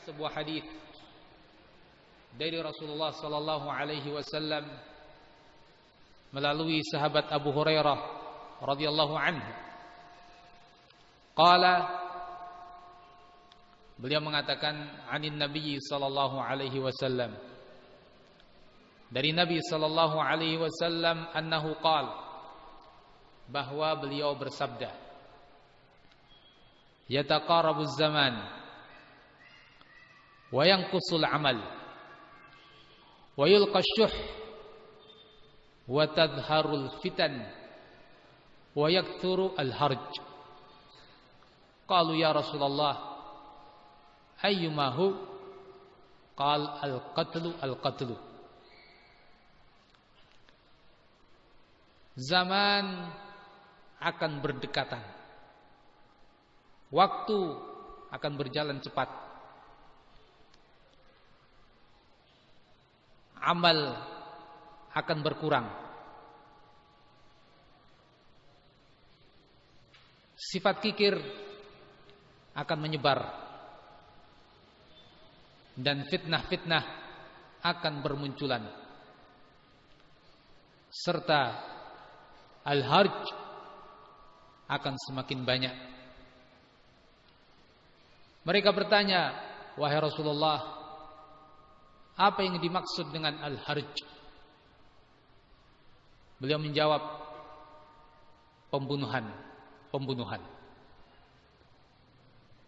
sebuah hadis dari Rasulullah sallallahu alaihi wasallam melalui sahabat Abu Hurairah radhiyallahu anhu. Beliau mengatakan anin Nabi sallallahu alaihi wasallam, dari Nabi sallallahu alaihi wasallam annahu qala, bahwa beliau bersabda, yataqarabuz zaman wa yanqusul amal wa yulqash shuh wa tadharul fitan wa yakthuru al-harj. Qalu ya Rasulullah ayyumahu? Qal al-qatlu. Zaman akan berdekatan, waktu akan berjalan cepat, amal akan berkurang, sifat kikir akan menyebar, dan fitnah-fitnah akan bermunculan, serta al-harj akan semakin banyak. Mereka bertanya, wahai Rasulullah, apa yang dimaksud dengan al-harj? Beliau menjawab, pembunuhan.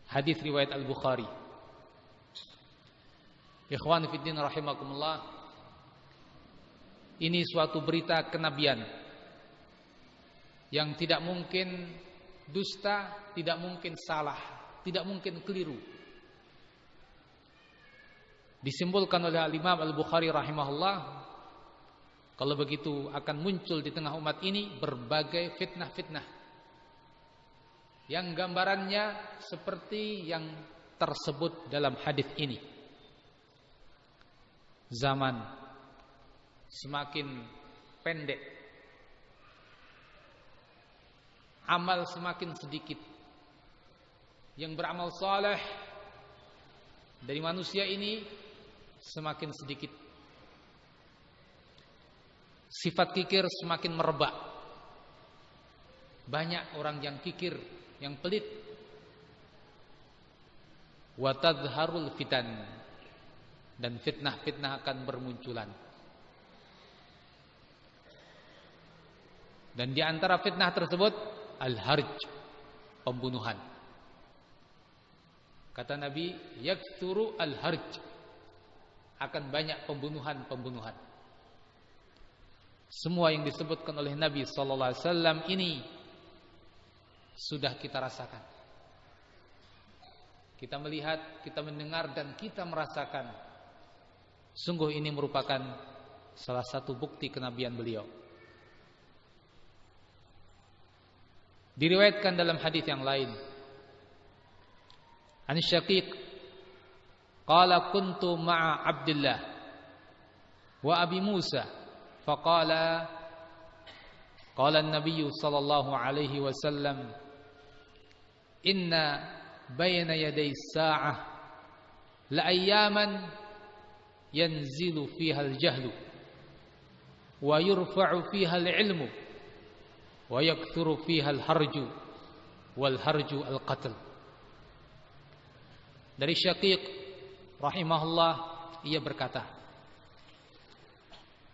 Hadis riwayat Al-Bukhari. Ikhwan fiddin rahimakumullah, ini suatu berita kenabian yang tidak mungkin dusta, tidak mungkin salah, tidak mungkin keliru. Disimpulkan oleh Al-Imam Al-Bukhari rahimahullah, kalau begitu akan muncul di tengah umat ini berbagai fitnah-fitnah yang gambarannya seperti yang tersebut dalam hadis ini. Zaman semakin pendek, amal semakin sedikit, yang beramal saleh dari manusia ini semakin sedikit, sifat kikir semakin merebak, banyak orang yang kikir, yang pelit, wa tadharul fitan, dan fitnah-fitnah akan bermunculan. Dan di antara fitnah tersebut al-harj, pembunuhan. Kata Nabi, yaktsuru al-harj, akan banyak pembunuhan. Semua yang disebutkan oleh Nabi sallallahu alaihi wasallam ini sudah kita rasakan. Kita melihat, kita mendengar, dan kita merasakan. Sungguh ini merupakan salah satu bukti kenabian beliau. Diriwayatkan dalam hadis yang lain, An Syaqiq qala kuntu ma'a Abdullah wa Abi Musa faqala qala an-nabiy sallallahu alaihi wasallam inna bayna yaday as-sa'ah la ayyaman yanzilu fiha al-jahlu wa yurfa'u fiha al-'ilmu wa yakthuru fiha al-harju wal harju al-qatl. Dari Syaqiq rahimahullah, ia berkata,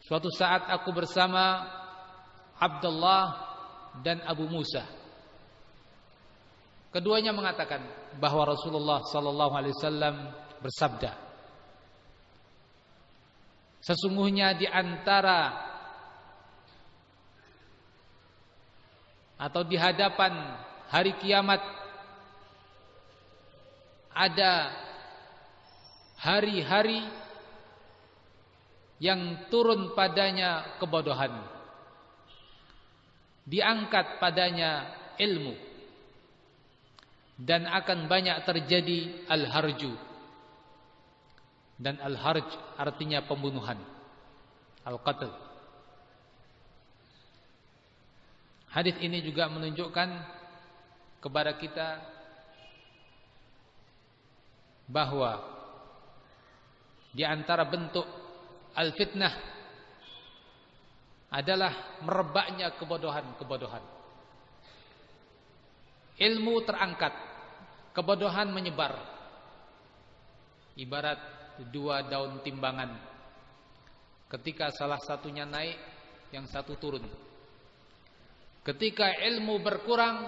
suatu saat aku bersama Abdullah dan Abu Musa. Keduanya mengatakan bahwa Rasulullah sallallahu alaihi wasallam bersabda, sesungguhnya di antara atau di hadapan hari kiamat ada hari-hari yang turun padanya kebodohan, diangkat padanya ilmu, dan akan banyak terjadi al-harju. Dan al-harj artinya pembunuhan, al-qatl. Hadis ini juga menunjukkan kepada kita bahwa Di antara bentuk al-fitnah adalah merebaknya kebodohan-kebodohan. Ilmu terangkat, kebodohan menyebar. Ibarat dua daun timbangan. Ketika salah satunya naik, yang satu turun. Ketika ilmu berkurang,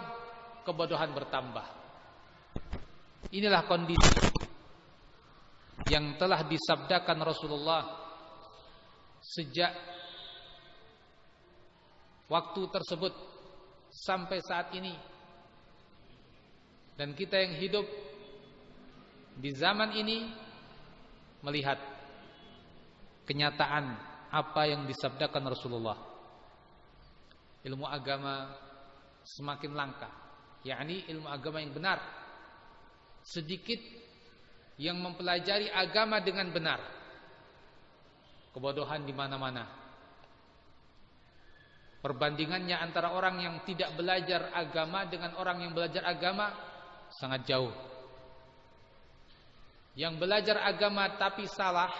kebodohan bertambah. Inilah kondisi yang telah disabdakan Rasulullah sejak waktu tersebut sampai saat ini. Dan kita yang hidup di zaman ini melihat kenyataan apa yang disabdakan Rasulullah. Ilmu agama semakin langka, yakni ilmu agama yang benar. Sedikit yang mempelajari agama dengan benar. Kebodohan di mana-mana. Perbandingannya antara orang yang tidak belajar agama dengan orang yang belajar agama sangat jauh. Yang belajar agama tapi salah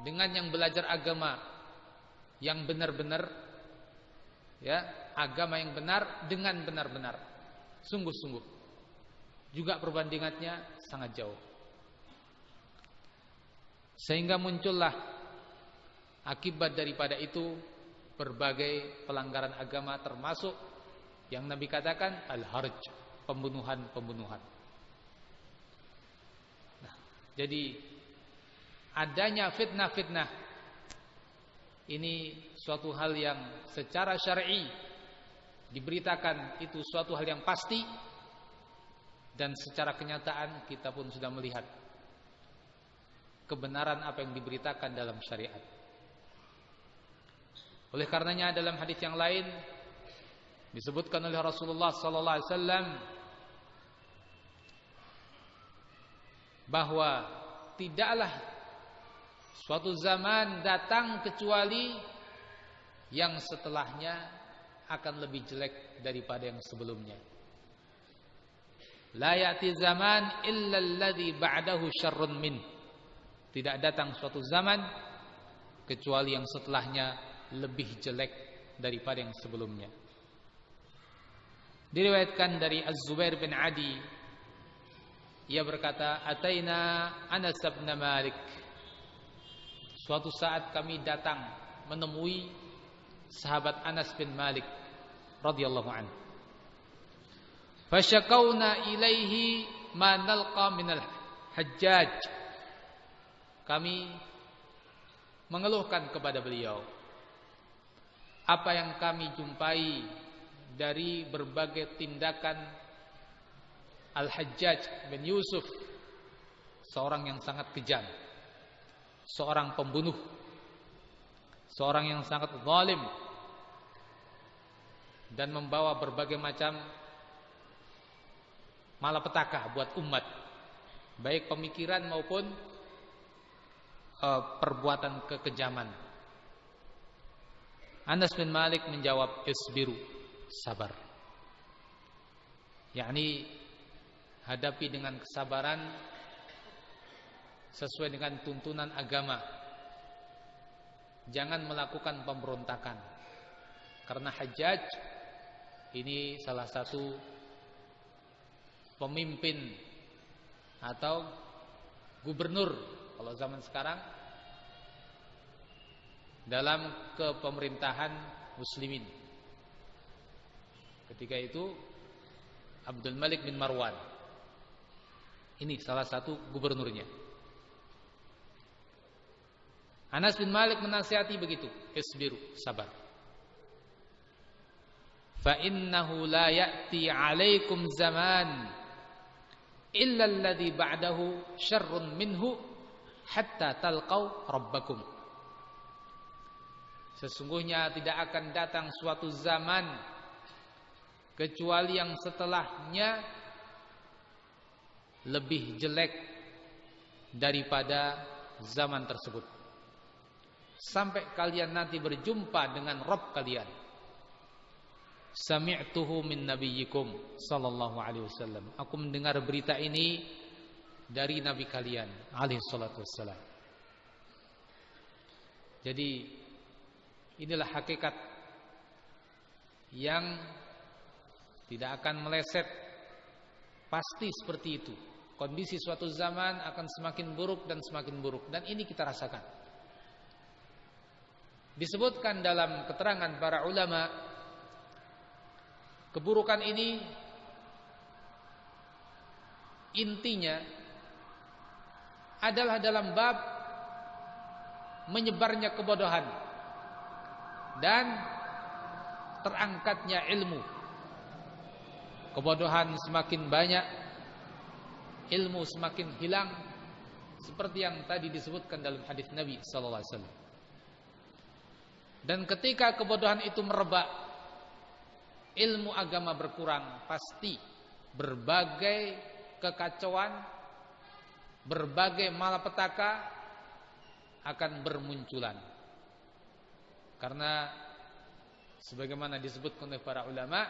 dengan yang belajar agama yang benar-benar, ya, agama yang benar dengan benar-benar, sungguh-sungguh, juga perbandingannya sangat jauh. Sehingga muncullah akibat daripada itu berbagai pelanggaran agama, termasuk yang Nabi katakan al-harj, pembunuhan-pembunuhan. Nah, jadi adanya fitnah-fitnah ini suatu hal yang secara syar'i diberitakan, itu suatu hal yang pasti, dan secara kenyataan kita pun sudah melihat kebenaran apa yang diberitakan dalam syariat. Oleh karenanya dalam hadis yang lain disebutkan oleh Rasulullah sallallahu alaihi wasallam bahwa tidaklah suatu zaman datang kecuali yang setelahnya akan lebih jelek daripada yang sebelumnya. La ya'ti zaman illa alladhi ba'dahu syarrun min. Tidak datang suatu zaman kecuali yang setelahnya lebih jelek daripada yang sebelumnya. Diriwayatkan dari Az-Zubair bin Adi, ia berkata, "Ataina Anas bin Malik." Suatu saat kami datang menemui sahabat Anas bin Malik radhiyallahu anhu. Fasyakawna ilaihi ma nalqa minal Hajjaj. Kami mengeluhkan kepada beliau apa yang kami jumpai dari berbagai tindakan Al-Hajjaj bin Yusuf, seorang yang sangat kejam, seorang pembunuh, seorang yang sangat zalim, dan membawa berbagai macam malapetaka buat umat, baik pemikiran maupun perbuatan kekejaman. Anas bin Malik menjawab, "Isbiru, sabar." Yakni hadapi dengan kesabaran sesuai dengan tuntunan agama. Jangan melakukan pemberontakan. Karena Hajjaj ini salah satu pemimpin atau gubernur kalau zaman sekarang dalam kepemerintahan muslimin. Ketika itu Abdul Malik bin Marwan ini salah satu gubernurnya. Anas bin Malik menasihati begitu, "Isbiru, sabar. Fa innahu la ya'ti 'alaikum zaman illa alladhi ba'dahu syarrun minhu hatta talqau rabbakum." Sesungguhnya tidak akan datang suatu zaman kecuali yang setelahnya lebih jelek daripada zaman tersebut, sampai kalian nanti berjumpa dengan Rabb kalian. Sami'tuhu min nabiyyikum sallallahu alaihi wasallam. Aku mendengar berita ini dari nabi kalian alaihi salatu wassalam. Jadi inilah hakikat yang tidak akan meleset, pasti seperti itu. Kondisi suatu zaman akan semakin buruk dan semakin buruk, dan ini kita rasakan. Disebutkan dalam keterangan para ulama, keburukan ini intinya adalah dalam bab menyebarnya kebodohan dan terangkatnya ilmu. Kebodohan semakin banyak, ilmu semakin hilang, seperti yang tadi disebutkan dalam hadis Nabi sallallahu alaihi wasallam. Dan ketika kebodohan itu merebak, ilmu agama berkurang, pasti berbagai kekacauan, berbagai malapetaka akan bermunculan. Karena sebagaimana disebutkan oleh para ulama,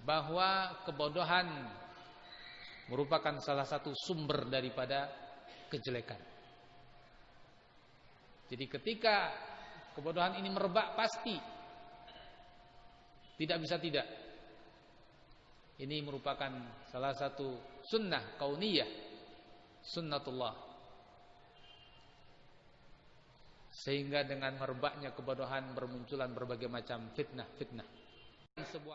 bahwa kebodohan merupakan salah satu sumber daripada kejelekan. Jadi ketika kebodohan ini merebak, pasti tidak bisa tidak. Ini merupakan salah satu sunnah kauniyah, sunnatullah. Sehingga dengan merebaknya kebodohan bermunculan berbagai macam fitnah-fitnah. Sebuah